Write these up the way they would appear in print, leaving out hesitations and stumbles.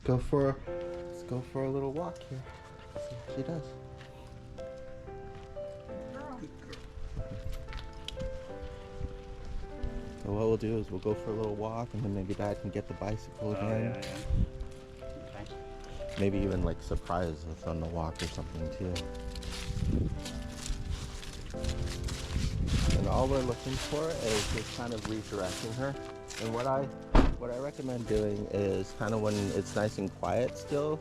Let's go for a little walk here. See how she does. So what we'll do is we'll go for a little walk, and then maybe Dad can get the bicycle again. Yeah. Okay. Maybe even like surprise us on the walk or something too. And all we're looking for is just kind of redirecting her. And what I recommend doing is kind of when it's nice and quiet still,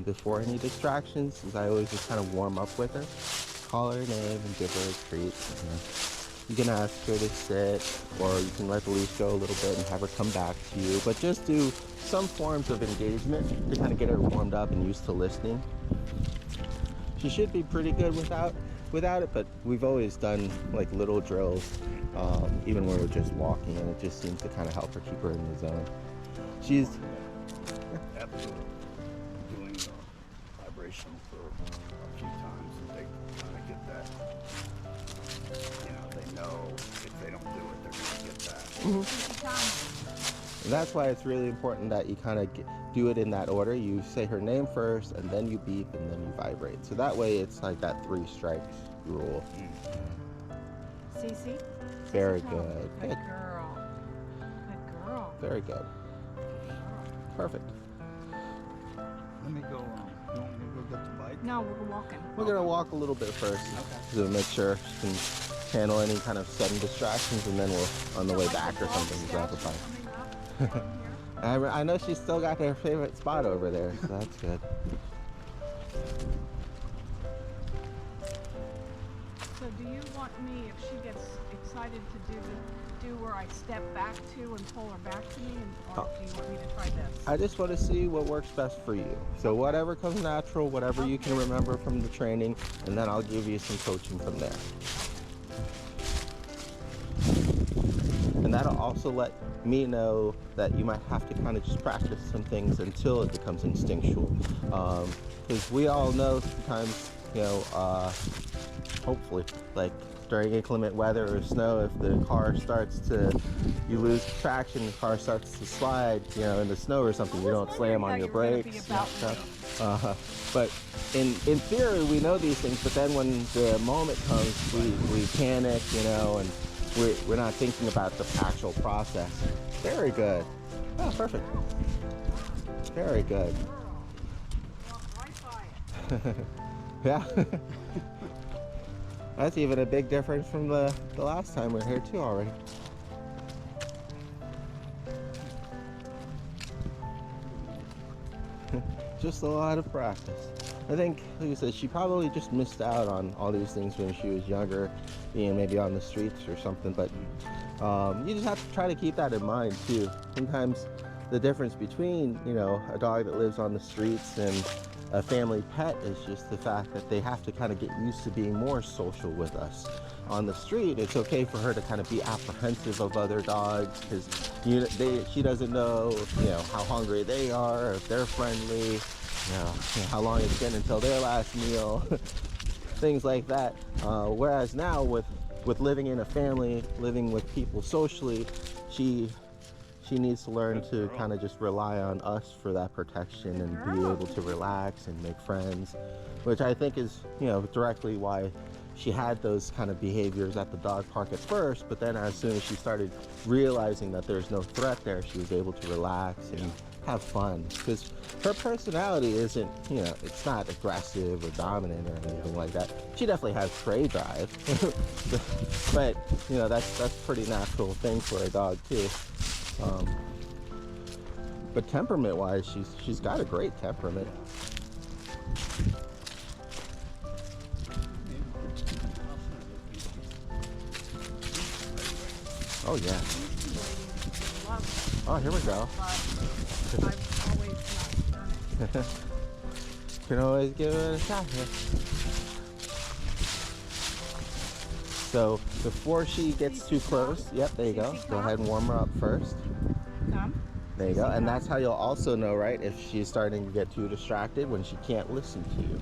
before any distractions, is I always just kind of warm up with her, call her name and give her a treat. You can ask her to sit, or you can let the leash go a little bit and have her come back to you, but just do some forms of engagement to kind of get her warmed up and used to listening. She should be pretty good without it, but we've always done like little drills, even when we're just walking, and it just seems to kind of help her keep her in the zone. She's After doing the vibration for a few times, they kind of get that, they know if they don't do it, they're going to get that. And that's why it's really important that you kind of do it in that order. You say her name first, and then you beep, and then you vibrate. So that way it's like that 3 strikes rule. Cici? Very good. Good girl. Good girl. Very good. Perfect. Let me go, you want me to go get the bike? No, we're walking. We're going to walk a little bit first to make sure she can handle any kind of sudden distractions, and then we'll, on the way back or something, grab a bike. I know she's still got her favorite spot over there, so that's good. So do you want me, if she gets excited to do where I step back to and pull her back to me, or do you want me to try this? I just want to see what works best for you. So whatever comes natural, whatever you can remember from the training, and then I'll give you some coaching from there. And that'll also let me know that you might have to kind of just practice some things until it becomes instinctual. Because we all know sometimes, hopefully, like during inclement weather or snow, if the car starts to, you lose traction, the car starts to slide, in the snow or something, you don't slam on your brakes. But in theory, we know these things, but then when the moment comes, we panic, and we're not thinking about the actual process. Very good. Oh, perfect. Very good. Yeah. That's even a big difference from the last time we were here too already. Just a lot of practice. I think, like I said, she probably just missed out on all these things when she was younger, being maybe on the streets or something, but you just have to try to keep that in mind too. Sometimes the difference between, a dog that lives on the streets and a family pet is just the fact that they have to kind of get used to being more social with us. On the street, it's okay for her to kind of be apprehensive of other dogs because she doesn't know, how hungry they are, or if they're friendly, how long it's been until their last meal, things like that. Whereas now with living in a family, living with people socially, she needs to learn to kind of just rely on us for that protection and be able to relax and make friends, which I think is, directly why she had those kind of behaviors at the dog park at first, but then as soon as she started realizing that there's no threat there, she was able to relax and have fun. Because her personality isn't, it's not aggressive or dominant or anything like that. She definitely has prey drive, but that's a pretty natural thing for a dog too. But temperament-wise, she's got a great temperament. Oh yeah. Oh, here we go. I've always not done it. Can always give it a shot here. So before she gets too close, yep, there you go. Go ahead and warm her up first. Come. There you go. And that's how you'll also know, right, if she's starting to get too distracted, when she can't listen to you,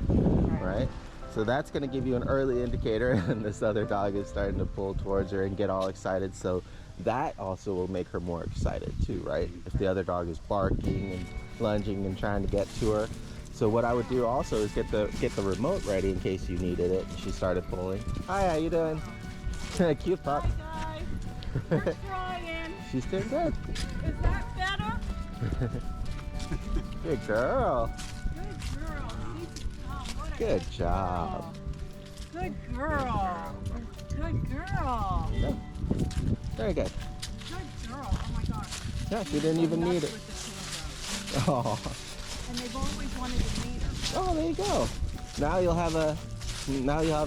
right? So that's going to give you an early indicator, and this other dog is starting to pull towards her and get all excited. So that also will make her more excited too, right? If the other dog is barking and lunging and trying to get to her. So what I would do also is get the remote ready in case you needed it. And she started pulling. Hi, how you doing? Cute pup. Hi guys. We're trying. She's doing good. Is that better? Good girl. Good girl. Oh, what a Good job. girl. Good girl. Good girl. Yeah. Very good. Good girl. Oh my gosh. Yeah, she didn't even need it. With the two of Oh. them. And they've always wanted to meet her. Oh, there you go. Now you'll have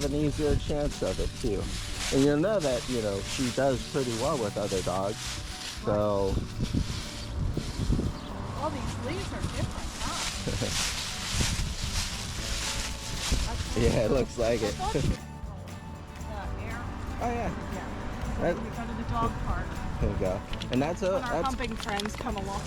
an easier chance of it too. And you'll know that, she does pretty well with other dogs. So All these leaves are different, huh? yeah, it looks like it. Air. Oh yeah. Yeah. That- We go to the dog park. There you go. And that's When our humping friends come along.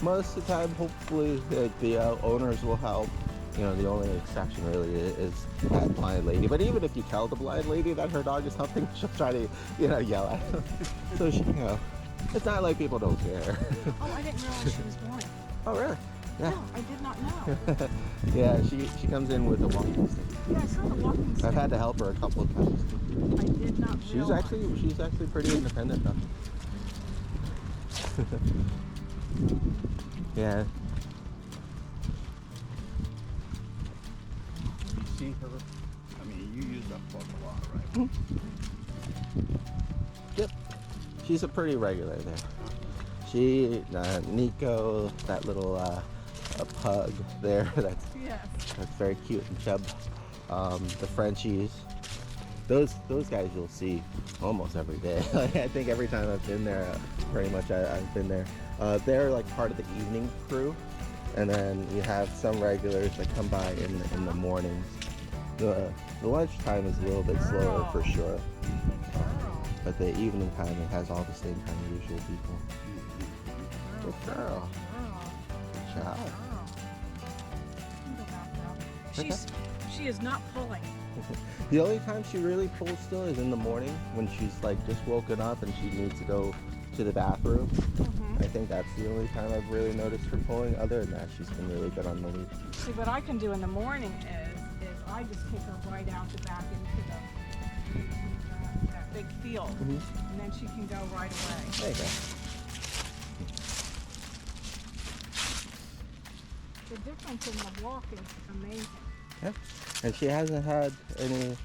most of the time. Hopefully, the owners will help. The only exception really is that blind lady. But even if you tell the blind lady that her dog is humping, she'll try to, yell at her. So she, it's not like people don't care. Oh, I didn't realize she was blind. Oh really? Yeah. No, I did not know. Yeah, she comes in with a walking stick. Yeah, I saw the walking stick. I've had to help her a couple of times. I did not She's realize. actually pretty independent though. Yeah. You see her? I mean, you use that pup a lot, right? Yep. She's a pretty regular there. She, Nico, that little a pug there, that's Yes. very cute and chub. The Frenchies, those guys you'll see almost every day. I think every time I've been there, pretty much I've been there. They're like part of the evening crew, and then you have some regulars that come by in the mornings. The lunchtime is a little bit slower for sure, but the evening time it has all the same kind of usual people. Good girl. Good job. She is not pulling. The only time she really pulls still is in the morning when she's like just woken up and she needs to go to the bathroom. I think that's the only time I've really noticed her pulling. Other than that, she's been really good on the lead. See, what I can do in the morning is I just take her right out the back into that big field, and then she can go right away. There you go. The difference in the walk is amazing. Yeah. And she hasn't had any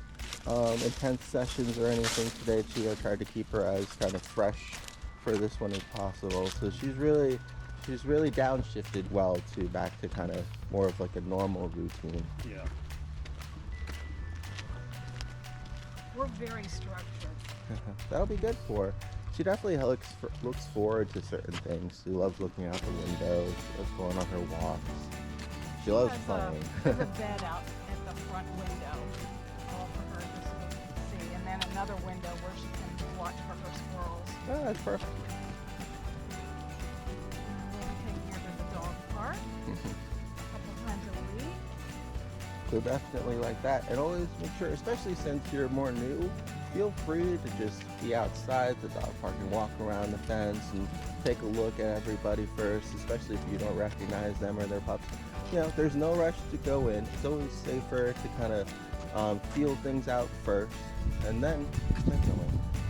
intense sessions or anything today too. I tried to keep her as kind of fresh for this one as possible. So she's really downshifted well to back to kind of more of like a normal routine. Yeah. We're very structured. That'll be good for her. She definitely looks forward to certain things. She loves looking out the window. She loves going on her walks. She loves playing. There's a bed out at the front window, all for her just to see, and then another window where she can watch for her squirrels. Oh, that's perfect. And we'll be taking her to the dog park a couple times a week. So definitely like that. And always make sure, especially since you're more new, feel free to just be outside the dog park and walk around the fence and take a look at everybody first, especially if you don't recognize them or their pups. There's no rush to go in. It's always safer to kind of feel things out first, and then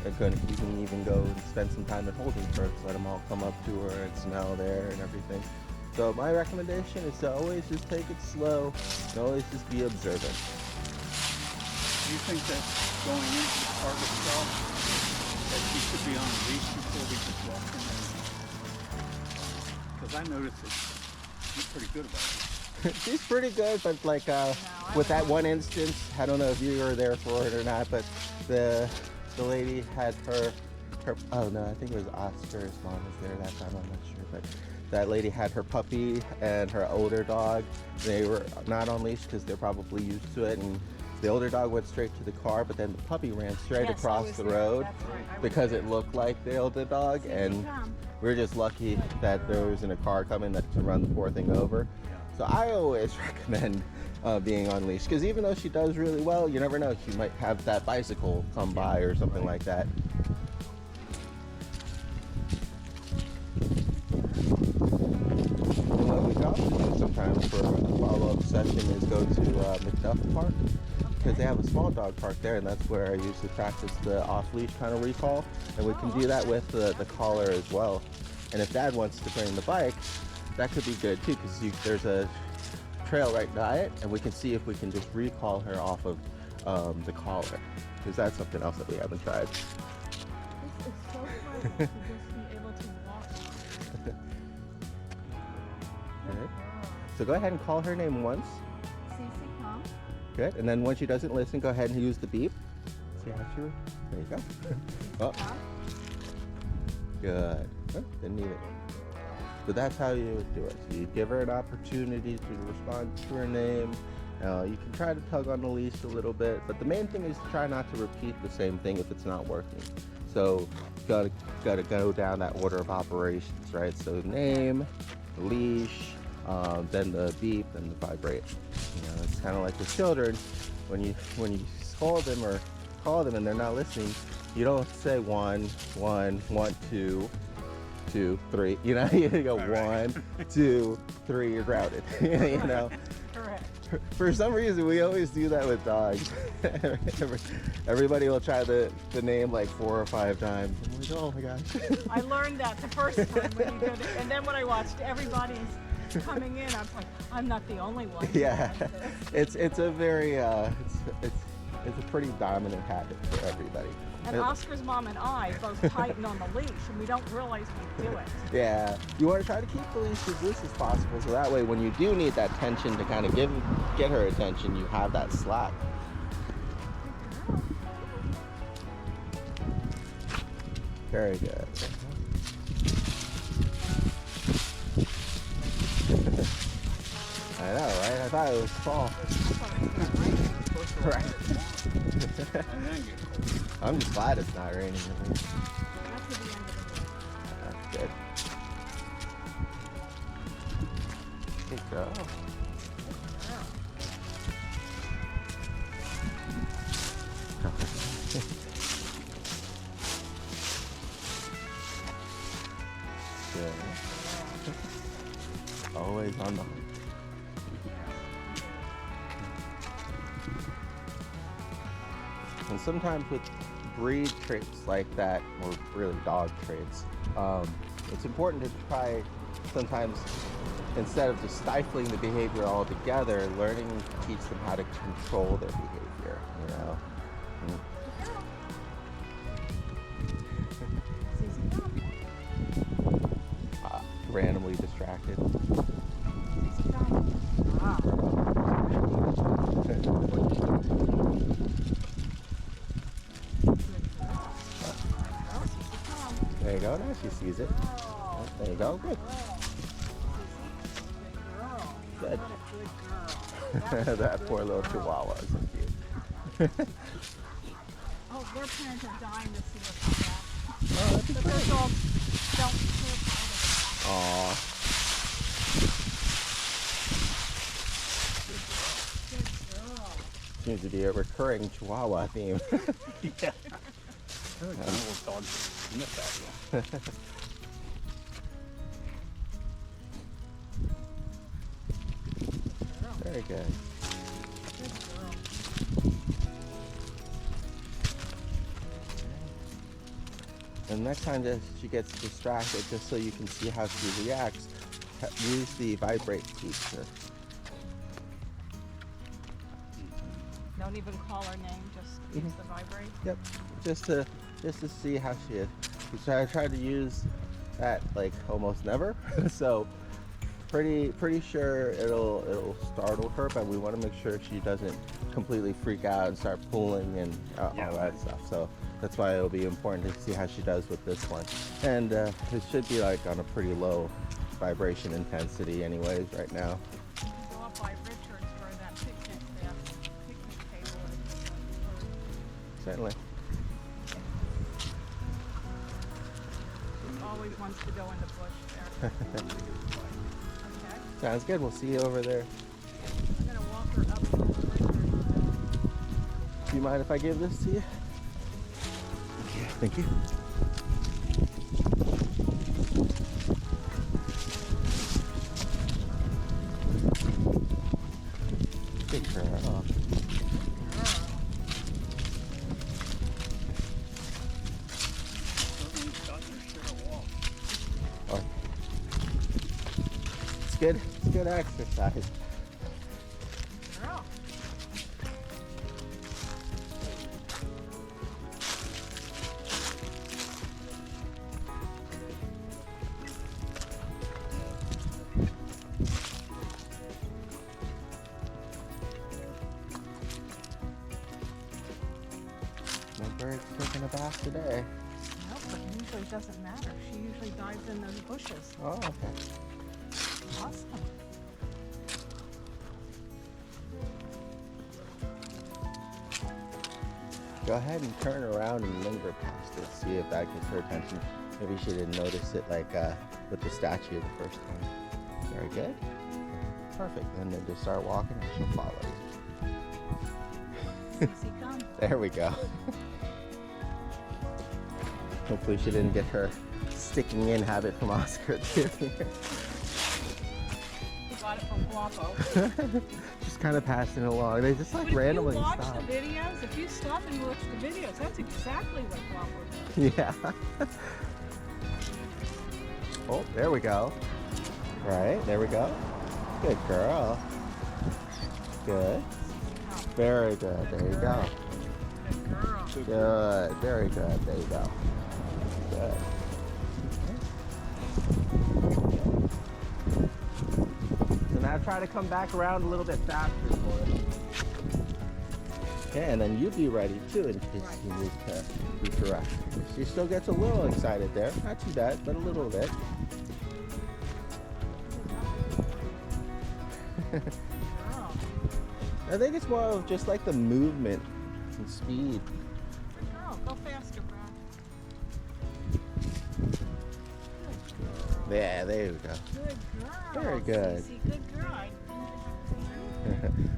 you can even go and spend some time at holding first. Let them all come up to her and smell there and everything. So my recommendation is to always just take it slow and always just be observant. Do you think that going into the park itself, that she should be on a leash before we just walk in there? Because I noticed that she's pretty good about it. She's pretty good, but like with that one instance, I don't know if you were there for it or not, but the lady had her oh no, I think it was Oscar's mom was there that time, I'm not sure, but that lady had her puppy and her older dog. They were not on leash because they're probably used to it, and the older dog went straight to the car, but then the puppy ran straight across the road because it looked like the older dog, and we were just lucky that there wasn't a car coming to run the poor thing over. So I always recommend being on leash, because even though she does really well, you never know, she might have that bicycle come by or something like that. you can also do sometimes for a follow-up session is go to McDuff Park, because they have a small dog park there, and that's where I usually practice the off-leash kind of recall, and we can do that with the collar as well. And if Dad wants to bring the bike, that could be good too, because there's a trail right by it, and we can see if we can just recall her off of the collar, because that's something else that we haven't tried. This is so fun to just be able to walk. Good. So go ahead and call her name once. Cici, come. Good. And then when she doesn't listen, go ahead and use the beep. See how she. There you go. Oh. Come. Good. Oh, didn't need it. So that's how you would do it. So you give her an opportunity to respond to her name. You can try to tug on the leash a little bit, but the main thing is to try not to repeat the same thing if it's not working. So gotta go down that order of operations, right? So name, leash, then the beep, and the vibrate. You know, it's kind of like with children. When you scold them or call them and they're not listening, you don't say 1, 1, 1, 2, 2, 3. You know, you go 1, 2, 3. You're grounded. You know. Correct. For some reason, we always do that with dogs. Everybody will try the name like 4 or 5 times. I'm like, oh my gosh. I learned that the first time when you go to, and then when I watched everybody's coming in, I was like, I'm not the only one. Yeah, it's a very it's a pretty dominant habit for everybody. And Oscar's mom and I both tighten on the leash, and we don't realize we do it. Yeah, you want to try to keep the leash as loose as possible, so that way when you do need that tension to kind of get her attention, you have that slack. Very good. I know, right? I thought it was fall. Right. I'm just glad it's not raining. That's at the end of the day. That's good. Good girl. Good. Always on the hunt. And sometimes with breed traits like that, or really dog traits, it's important to try sometimes, instead of just stifling the behavior altogether, learning to teach them how to control their behavior, you know? Randomly distracted. There you go, now she sees it. There you go, good. Good. That poor little chihuahua is so cute. Oh, their parents are dying to see us come back. Oh, that'd be But great. their dogs don't care. Aw. Seems to be a recurring chihuahua theme. Yeah. Little dogs sniff at you. Very good. And next time that she gets distracted, just so you can see how she reacts, use the vibrate feature. Don't even call her name, just use the vibrate. Yep, just to see how she is. So I try to use that like almost never. So pretty sure it'll startle her, but we want to make sure she doesn't completely freak out and start pulling and all that stuff. So that's why it'll be important to see how she does with this one. And it should be like on a pretty low vibration intensity anyways right now. Go up by Richards where that picnic table is. Certainly. She always wants to go in the bush there. Okay. Sounds good. We'll see you over there. I'm gonna walk her up to Richards. Do you mind if I give this to you? Thank you. Good girl. Oh. It's good. It's good exercise. Girl. No bird's taking a bath today. Nope, but it usually doesn't matter. She usually dives in those bushes. Oh, okay. Awesome. Go ahead and turn around and linger past it. See if that gets her attention. Maybe she didn't notice it like with the statue the first time. Very good. Perfect. And then just start walking and she'll follow you. Cici, come. There we go. Hopefully she didn't get her sticking in habit from Oscar too. We got it from Guapo. Just kind of passing along. They just like But randomly if you watch stop. the videos, if you stop and watch the videos, that's exactly what Guapo does. Yeah. Oh, there we go. Right, there we go. Good girl. Good. Very good. There you go. Good girl. Good. Very good. There you go. Good. So now try to come back around a little bit faster for it. Okay, and then you be ready too in case you need to redirect. She still gets a little excited there. Not too bad, but a little bit. Girl. I think it's more of just like the movement and speed. Girl, go faster, Brad. Yeah, there you go. Good girl. Very good. Cici, good girl.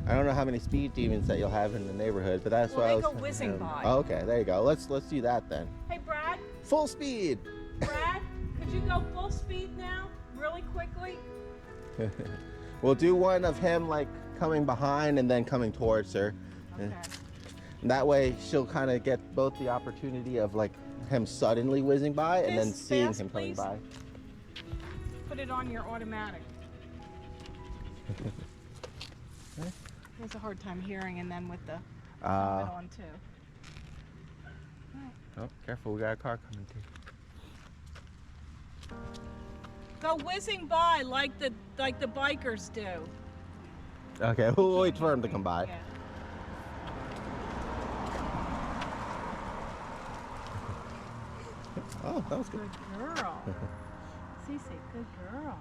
I don't know how many speed demons that you'll have in the neighborhood, but that's Well, why I they was go thinking, whizzing by. Oh, okay, there you go. Let's do that then. Hey, Brad. Full speed. Brad, could you go full speed now, really quickly? We'll do one of him like coming behind and then coming towards her. Okay. And that way she'll kind of get both the opportunity of like him suddenly whizzing by and then Fast, seeing fast, him coming please. by. Put it on your automatic. He has a hard time hearing, and then with the Uh, it on too. oh, careful, we got a car coming too. Go whizzing by like the bikers do. Okay, we'll wait for him to come by. Yeah. Oh, that was good. Good girl. Cici, good girl.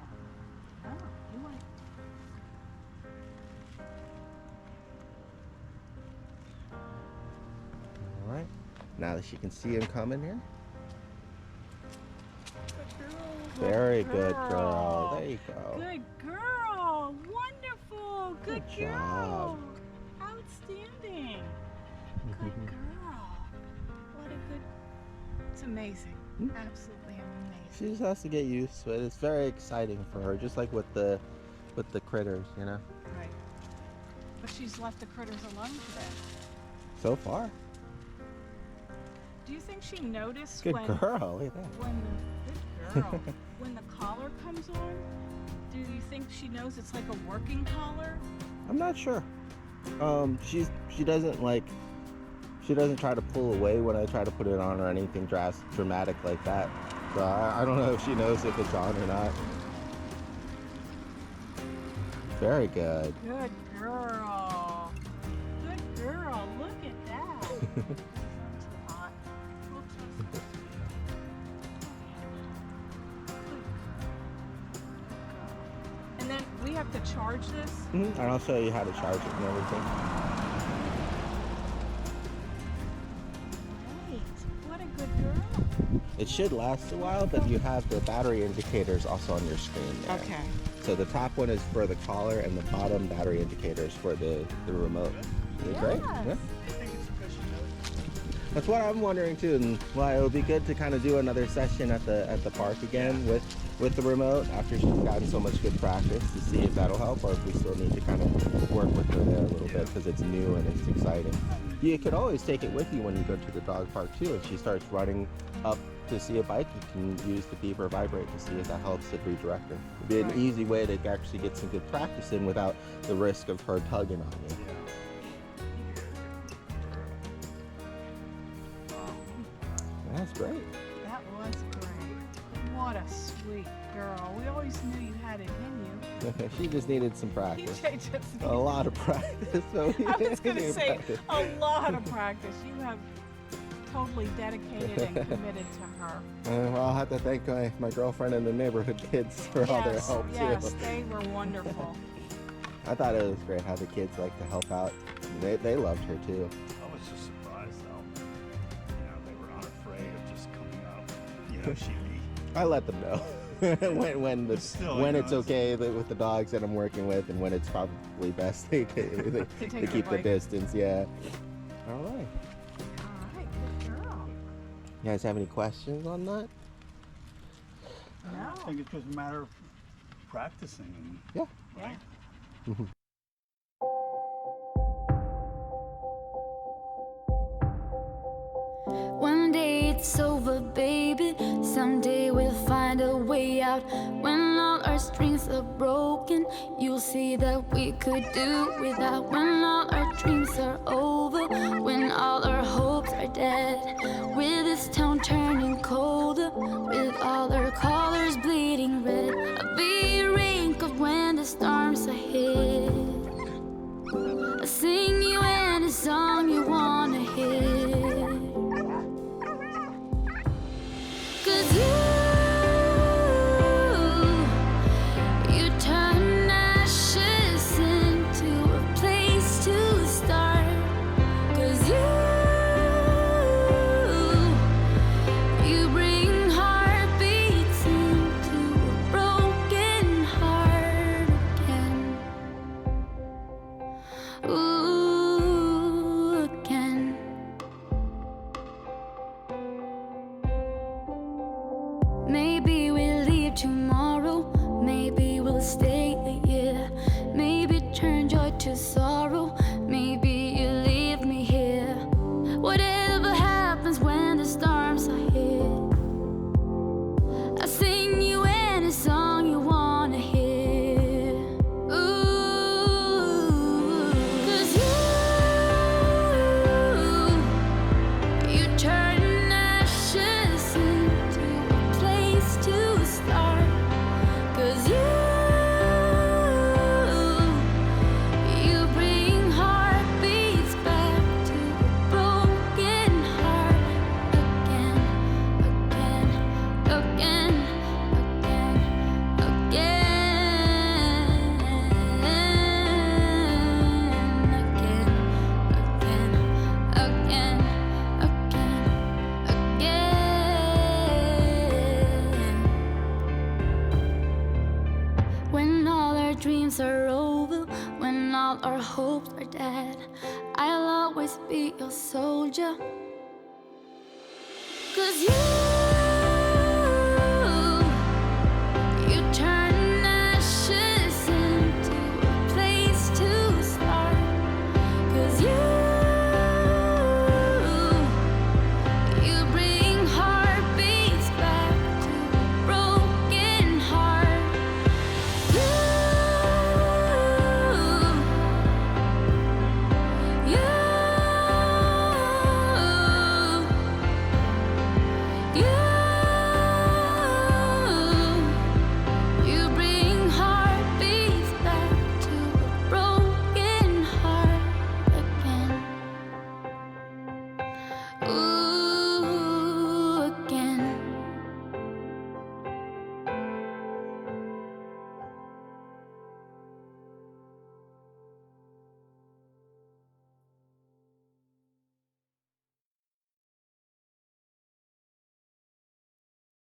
Oh, you want All right. Now that she can see him coming here. good girl. Very good, girl. There you go. Good girl. Wonderful. Good Good girl. job. Outstanding. Good girl. What a good. It's amazing. Hmm? Absolutely amazing. She just has to get used to it. It's very exciting for her, just like with the critters, you know. Right. But she's left the critters alone today. So far, Do you think she noticed good when girl. Look at that. when the good girl when the collar comes on? Do you think she knows it's like a working collar? I'm not sure. She doesn't like. She doesn't try to pull away when I try to put it on or anything dramatic like that. So I don't know if she knows if it's on or not. Very good. Good girl. Good girl. Look at that. Too hot. Oops. And then we have to charge this. And I'll show you how to charge it and everything. Great. What a good girl. It should last a while, but you have the battery indicators also on your screen there. Okay. So the top one is for the collar and the bottom battery indicators for the remote. Is it great? Yes. Yeah. I think it's because she knows. That's what I'm wondering too, and why it would be good to kind of do another session at the park again with the remote after she's gotten so much good practice to see if that'll help, or if we still need to kind of work with her there a little bit because it's new and it's exciting. You could always take it with you when you go to the dog park too. If she starts running up to see a bike, you can use the beep or vibrate to see if that helps to redirect her. It'd be an easy way to actually get some good practice in without the risk of her tugging on you. That's great. That was great. What a sweet girl. We always knew you had it in you. She just needed some practice. TJ just A lot of practice. So I was going to needed say practice. a lot of practice. You have totally dedicated and committed to her. Well, I'll have to thank my girlfriend and the neighborhood kids for all their help yes, too. they were wonderful. I thought it was great how the kids like to help out. They loved her too. I was just surprised how, they were unafraid of just coming up. I let them know when it's know, okay with the dogs that I'm working with, and when it's probably best they To keep the break. distance. Yeah. All right. All right, good girl. You guys have any questions on that? I No. think it's just a matter of practicing. And, Yeah. Yeah. One day it's over, baby. Someday we'll find a way out. When all our strings are broken, you'll see that we could do without. When all our dreams are over, when all our hopes are dead, with this town turning colder, with all our colors bleeding red, I'll be wrinkled when the storms are hit. I'll sing you any song you wanna hear. 'Cause you turn ashes into a place to start. 'Cause you bring heartbeats into a broken heart again. Ooh, again. Maybe we'll leave tomorrow. Maybe we'll stay a year. Maybe turn joy to sorrow. Maybe you leave me here. Whatever happens when the storms are here, I'll sing you any song you wanna hear. Ooh, 'cause you turn ashes into a place to start. 'Cause you bring heartbeats back to a broken heart again, again, again, again, again, again, again, again. When all our dreams are over, when all our hopes are dead, I'll always be your soldier. 'Cause you